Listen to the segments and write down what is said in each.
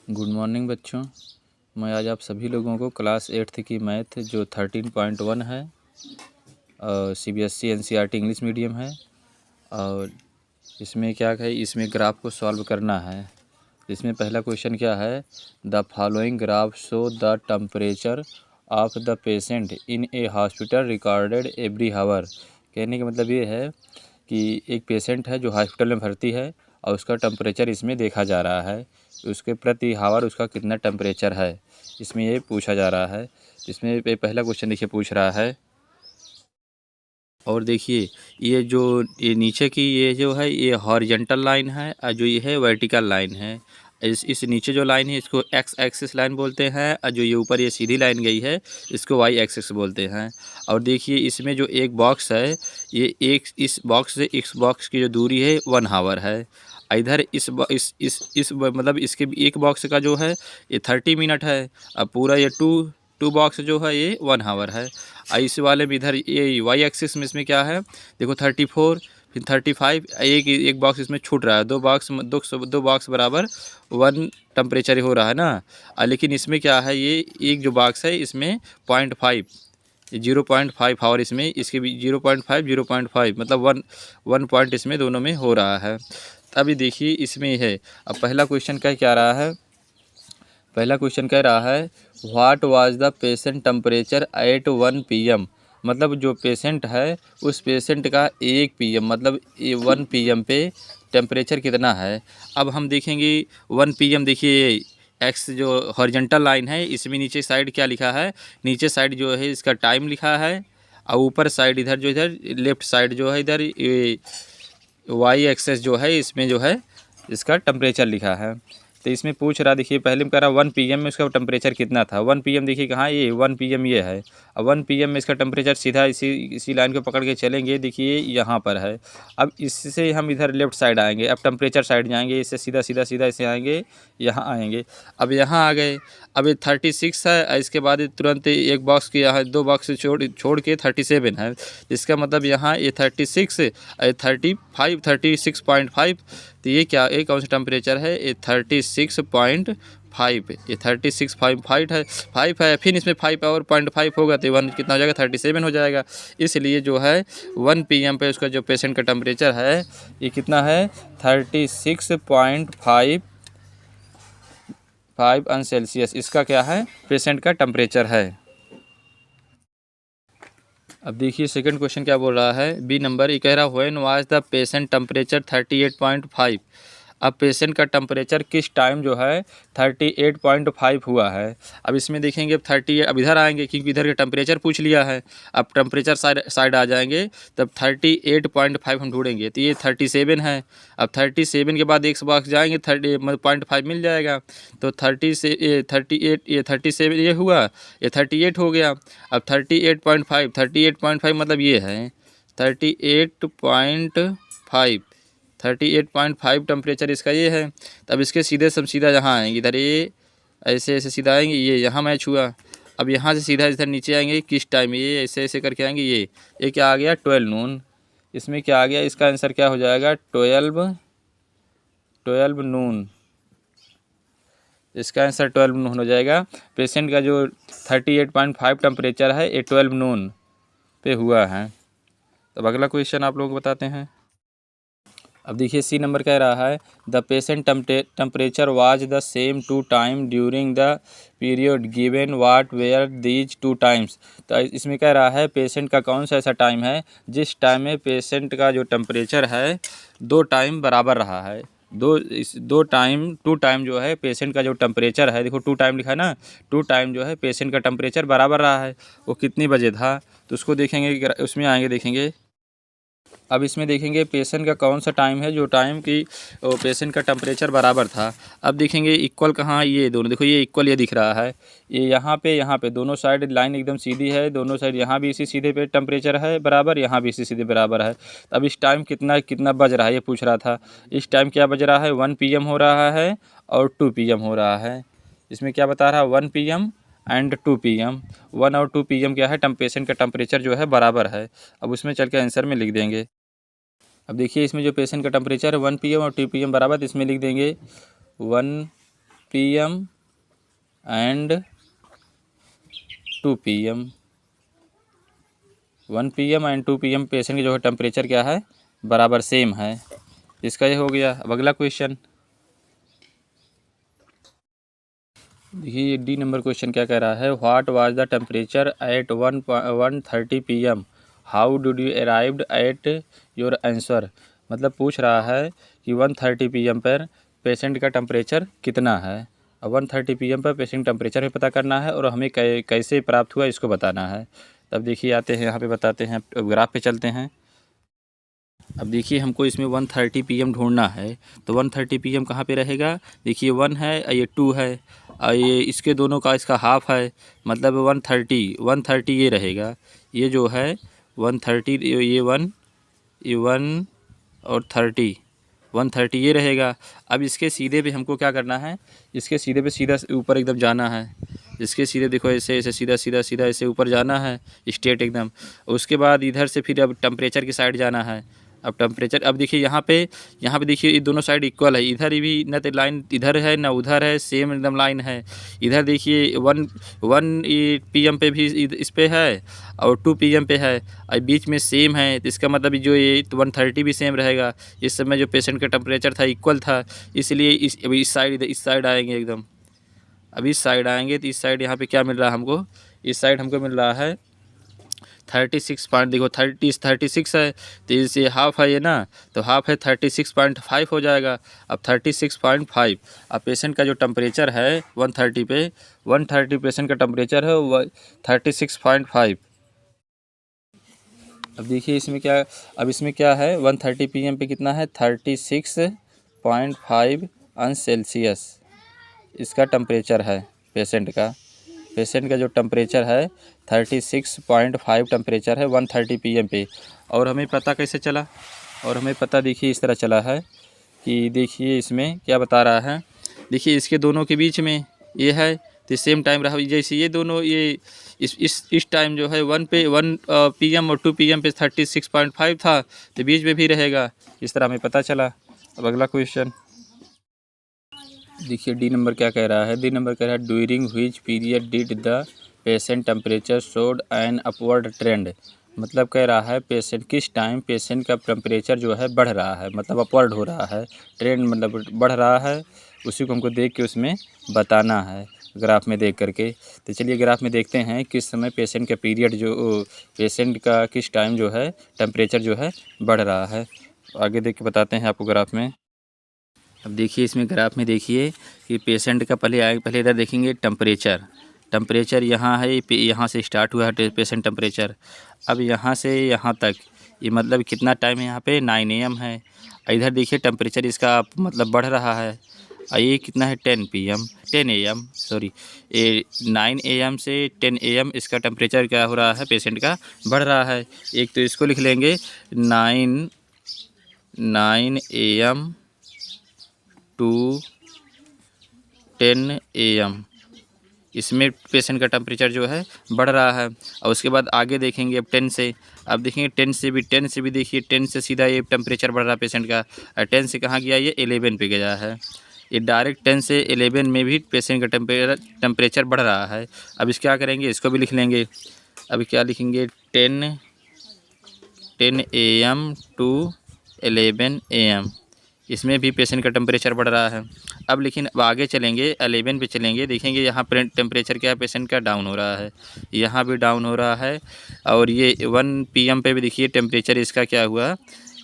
Good morning बच्चों। मैं आज आप सभी लोगों को क्लास 8th की मैथ जो 13.1 है और CBSE NCERT इंग्लिश मीडियम है और इसमें क्या है, इसमें ग्राफ को सॉल्व करना है। इसमें पहला क्वेश्चन क्या है, the following graph show the temperature of the patient in a hospital recorded every hour. कहने का मतलब ये है कि एक पेशेंट है जो हॉस्पिटल में भर्ती है और उसका टेम्परेचर इसमें देखा जा रहा है, उसके प्रति हावर उसका कितना टेम्परेचर है, इसमें ये पूछा जा रहा है। इसमें पहला क्वेश्चन देखिए पूछ रहा है। और देखिए ये नीचे की ये जो है ये हॉरिजॉन्टल लाइन है और जो ये है वर्टिकल लाइन है। इस नीचे जो लाइन है इसको एक्स एक्सिस लाइन बोलते हैं और जो ये ऊपर ये सीधी लाइन गई है इसको वाई एक्सिस बोलते हैं। और देखिए इसमें जो एक बॉक्स है ये इस बॉक्स से इस बॉक्स की जो दूरी है 1 हावर है। इधर इस मतलब इसके एक बॉक्स का जो है ये 30 मिनट है और पूरा ये टू बॉक्स जो है ये 1 हावर है। इस वाले में इधर ये वाई एक्सिस में इसमें क्या है देखो 34 फिर 35 एक बॉक्स इसमें छूट रहा है, दो बॉक्स बराबर 1 टेम्परेचर हो रहा है ना। लेकिन इसमें क्या है ये एक जो बॉक्स है इसमें 0.5 0.5 हावर इसमें इसके भी 0.5 मतलब 1 पॉइंट इसमें दोनों में हो रहा है। अभी देखिए इसमें है। अब पहला क्वेश्चन क्या रहा है, पहला क्वेश्चन कह रहा है what was the patient temperature at 1 PM। मतलब जो पेशेंट है उस पेशेंट का 1 PM मतलब 1 PM पे टेम्परेचर कितना है। अब हम देखेंगे 1 PM, देखिए एक्स जो हॉरिजॉन्टल लाइन है इसमें नीचे साइड क्या लिखा है, नीचे साइड जो है इसका टाइम लिखा है और ऊपर साइड इधर लेफ़्ट साइड जो है इधर वाई एक्सेस जो है इसमें जो है इसका टेम्परेचर लिखा है। तो इसमें पूछ रहा, देखिए पहले में कह रहा 1 PM में उसका टेम्परेचर कितना था। 1 PM देखिए कहाँ, ये 1 PM ये है। अब 1 PM में इसका टेम्परेचर सीधा इसी लाइन को पकड़ के चलेंगे, देखिए यहाँ पर है। अब इससे हम इधर लेफ्ट साइड आएंगे, अब टेम्परेचर साइड जाएंगे, इससे सीधा इसे आएंगे, यहाँ आएंगे। अब यहाँ आ गए, अब ये 36 है, इसके बाद तुरंत एक बॉक्स के यहाँ 2 बॉक्स छोड़ के 37 है। इसका मतलब यहाँ ये 36 35 36.5। तो ये क्या, एक कौन सा टेम्परेचर है, ये 36.5, ये 36.5 है, 5 है, फिर इसमें 5 और 0.5 होगा तो 1 कितना हो जाएगा, 37 हो जाएगा। इसलिए जो है 1 PM पे उसका जो पेशेंट का टेम्परेचर है ये कितना है, 36.5 अंश सेल्सियस इसका क्या है, पेशेंट का टेम्परेचर है। अब देखिए सेकंड क्वेश्चन क्या बोल रहा है, बी नंबर। ये कह रहा when was the patient temperature 38.5। अब पेशेंट का टेम्परेचर किस टाइम जो है 38.5 हुआ है। अब इसमें देखेंगे अब 30, अब इधर आएंगे क्योंकि इधर का टेम्परेचर पूछ लिया है। अब टेम्परेचर साइड आ जाएंगे तब 38.5 हम ढूंढेंगे तो ये 37 है। अब 37 के बाद एक बॉक्स जाएंगे 30 मतलब 0.5 मिल जाएगा तो 30 से 38 ये 37 ये हुआ, ये 38 हो गया। अब 38.5 मतलब ये है 38.5 टेम्परेचर इसका ये है। तब इसके सीधा यहाँ आएंगे, इधर ये ऐसे सीधा आएंगे, ये यहाँ मैच हुआ। अब यहाँ से सीधा इधर नीचे आएंगे किस टाइम, ये ऐसे करके आएंगे, ये क्या आ गया 12 नून। इसमें क्या आ गया, इसका आंसर क्या हो जाएगा 12 नून। इसका आंसर 12 नून हो जाएगा। पेशेंट का जो 38.5 टेम्परेचर है ये 12 नून पे हुआ है। तब अगला क्वेश्चन आप लोग बताते हैं। अब देखिए सी नंबर कह रहा है the patient temperature was the same 2 time during the period given what were these 2 times. तो इसमें कह रहा है पेशेंट का कौन सा ऐसा टाइम है जिस टाइम में पेशेंट का जो टेम्परेचर है 2 टाइम बराबर रहा है। 2 टाइम जो है पेशेंट का जो टेम्परेचर है, देखो 2 टाइम लिखा है ना, 2 टाइम जो है पेशेंट का टेम्परेचर बराबर रहा है, वो कितनी बजे था तो उसको देखेंगे, उसमें आएंगे देखेंगे। अब इसमें देखेंगे पेशेंट का कौन सा टाइम है जो टाइम की पेशेंट का टेम्परेचर बराबर था। अब देखेंगे इक्वल कहाँ, ये दोनों देखो ये इक्वल ये दिख रहा है, ये यहाँ पे दोनों साइड लाइन एकदम सीधी है, दोनों साइड यहाँ भी इसी सीधे पे टेम्परेचर है बराबर, यहाँ भी इसी सीधे बराबर है। अब इस टाइम कितना बज रहा है ये पूछ रहा था। इस टाइम क्या बज रहा है 1 PM हो रहा है और 2 PM हो रहा है। इसमें क्या बता रहा है 1 PM एंड 2 PM। 1 और 2 PM क्या है, पेशेंट का टेम्परेचर जो है बराबर है। अब उसमें चल के आंसर में लिख देंगे। अब देखिए इसमें जो पेशेंट का टेम्परेचर है 1 PM और 2 PM बराबर, इसमें लिख देंगे 1 PM and 2 PM, 1 PM and 2 PM patient की जो है टेम्परेचर क्या है, बराबर सेम है। इसका ये हो गया। अब अगला क्वेश्चन देखिए, डी नंबर क्वेश्चन क्या कह रहा है, what was the temperature at 1:30 PM, how did you arrived at your answer. मतलब पूछ रहा है कि 1:30 PM पर पेशेंट का टेम्परेचर कितना है। अब 1:30 PM पर पेशेंट टेम्परेचर भी पता करना है और हमें कैसे प्राप्त हुआ इसको बताना है। तब देखिए आते हैं यहाँ पे बताते हैं, ग्राफ पे चलते हैं। अब देखिए हमको इसमें 1:30 PM ढूंढना है, तो 1:30 PM कहाँ पे रहेगा। देखिए 1 है और ये 2 है और ये इसके दोनों का इसका हाफ है, मतलब 130 ये रहेगा। ये जो है 130, ये 1, ये 1 और 130 ये रहेगा। अब इसके सीधे पे हमको क्या करना है, इसके सीधे पे सीधा ऊपर एकदम जाना है। इसके सीधे देखो ऐसे ऐसे सीधा सीधा सीधा ऐसे ऊपर जाना है स्ट्रेट एकदम। उसके बाद इधर से फिर अब टेम्परेचर की साइड जाना है। अब टेम्परेचर, अब देखिए यहाँ पे देखिए ये दोनों साइड इक्वल है। इधर भी न तो लाइन इधर है ना उधर है, सेम एकदम लाइन है। इधर देखिए 1 PM पे भी इस पे है और 2 PM पे है और बीच में सेम है, तो इसका मतलब जो ये 1:30 भी सेम रहेगा। इस समय जो पेशेंट का टेम्परेचर था इक्वल था, इसलिए इस साइड आएंगे एकदम। अब इस साइड आएंगे तो इस साइड यहाँ पे क्या मिल रहा है हमको, इस साइड हमको मिल रहा है 36 पॉइंट, देखो 36 है तो इसे हाफ है ये ना, तो हाफ है 36.5 हो जाएगा। अब 36.5, अब पेशेंट का जो टेम्परेचर है 1:30 पेशेंट का टेम्परेचर है 36.5। अब देखिए इसमें क्या, अब इसमें क्या है 1:30 PM पे कितना है 36.5 अंश सेल्सियस इसका टेम्परेचर है पेशेंट का जो टेम्परेचर है 36.5 टेम्परेचर है 1:30 PM पे। और हमें पता कैसे चला, और हमें पता देखिए इस तरह चला है कि देखिए इसमें क्या बता रहा है। देखिए इसके दोनों के बीच में ये है तो सेम टाइम रहा, जैसे ये दोनों ये इस टाइम जो है 1 PM और 2 PM पे 36.5 था, तो बीच में भी रहेगा। इस तरह हमें पता चला। अब अगला क्वेश्चन देखिए, डी नंबर क्या कह रहा है। डी नंबर कह रहा है during which period did the patient temperature showed an upward trend. मतलब कह रहा है पेशेंट किस टाइम पेशेंट का टेम्परेचर जो है बढ़ रहा है, मतलब अपवर्ड हो रहा है, ट्रेंड मतलब बढ़ रहा है, उसी को हमको देख के उसमें बताना है ग्राफ में देख करके। तो चलिए ग्राफ में देखते हैं किस समय पेशेंट का पीरियड जो पेशेंट का किस टाइम जो है टेम्परेचर जो है बढ़ रहा है। आगे देख के बताते हैं आपको ग्राफ में। अब देखिए इसमें ग्राफ में देखिए कि पेशेंट का पहले इधर देखेंगे टेम्परेचर यहाँ है, यहाँ से स्टार्ट हुआ है पेशेंट टेम्परेचर। अब यहाँ से यहाँ तक ये मतलब कितना टाइम है, यहाँ पे 9 AM है। इधर देखिए टेम्परेचर इसका मतलब बढ़ रहा है और ये कितना है 10 AM सॉरी, ये 9 AM से 10 AM इसका टेम्परेचर क्या हो रहा है पेशेंट का बढ़ रहा है। एक तो इसको लिख लेंगे 9 AM टू 10 AM, इसमें पेशेंट का टेम्परेचर जो है बढ़ रहा है। और उसके बाद आगे देखेंगे अब 10 से, अब देखेंगे 10 से भी देखिए 10 से सीधा ये टेम्परेचर बढ़ रहा है पेशेंट का। और 10 से कहाँ गया, ये 11 पे गया है। ये डायरेक्ट 10 से 11 में भी पेशेंट का टेम्परेचर बढ़ रहा है। अब इस क्या करेंगे, इसको भी लिख लेंगे। अभी क्या लिखेंगे 10 AM टू 11 AM, इसमें भी पेशेंट का टेम्परेचर बढ़ रहा है। अब लेकिन अब आगे चलेंगे 11 पे चलेंगे, देखेंगे यहाँ पर टेम्परेचर क्या है पेशेंट का डाउन हो रहा है, यहाँ भी डाउन हो रहा है। और ये 1 PM पे भी देखिए टेम्परेचर इसका क्या हुआ,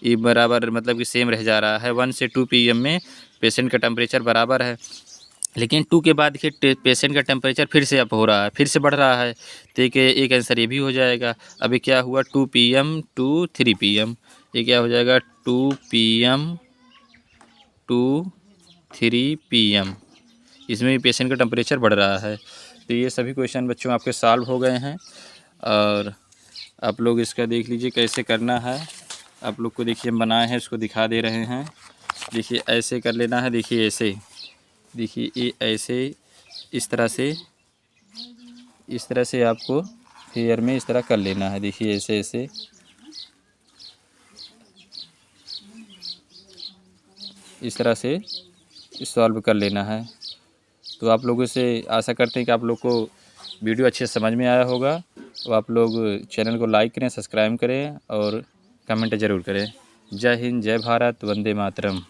ये बराबर मतलब कि सेम रह जा रहा है। 1 से 2 PM में पेशेंट का टेम्परेचर बराबर है, लेकिन 2 के बाद देखिए पेशेंट का टेम्परेचर फिर से अप हो रहा है, फिर से बढ़ रहा है। तो एक आंसर ये भी हो जाएगा। अभी क्या हुआ 2 PM टू 3 PM, ये क्या हो जाएगा 2 PM टू 3 PM, इसमें भी पेशेंट का टेम्परेचर बढ़ रहा है। तो ये सभी क्वेश्चन बच्चों आपके सॉल्व हो गए हैं और आप लोग इसका देख लीजिए कैसे करना है। आप लोग को देखिए हम बनाए हैं, इसको दिखा दे रहे हैं। देखिए ऐसे कर लेना है, देखिए ऐसे, देखिए ये ऐसे इस तरह से आपको फेयर में इस तरह कर लेना है। देखिए ऐसे ऐसे इस तरह से सॉल्व कर लेना है। तो आप लोगों से आशा करते हैं कि आप लोग को वीडियो अच्छे से समझ में आया होगा। तो आप लोग चैनल को लाइक करें, सब्सक्राइब करें और कमेंट ज़रूर करें। जय हिंद, जय भारत, वंदे मातरम।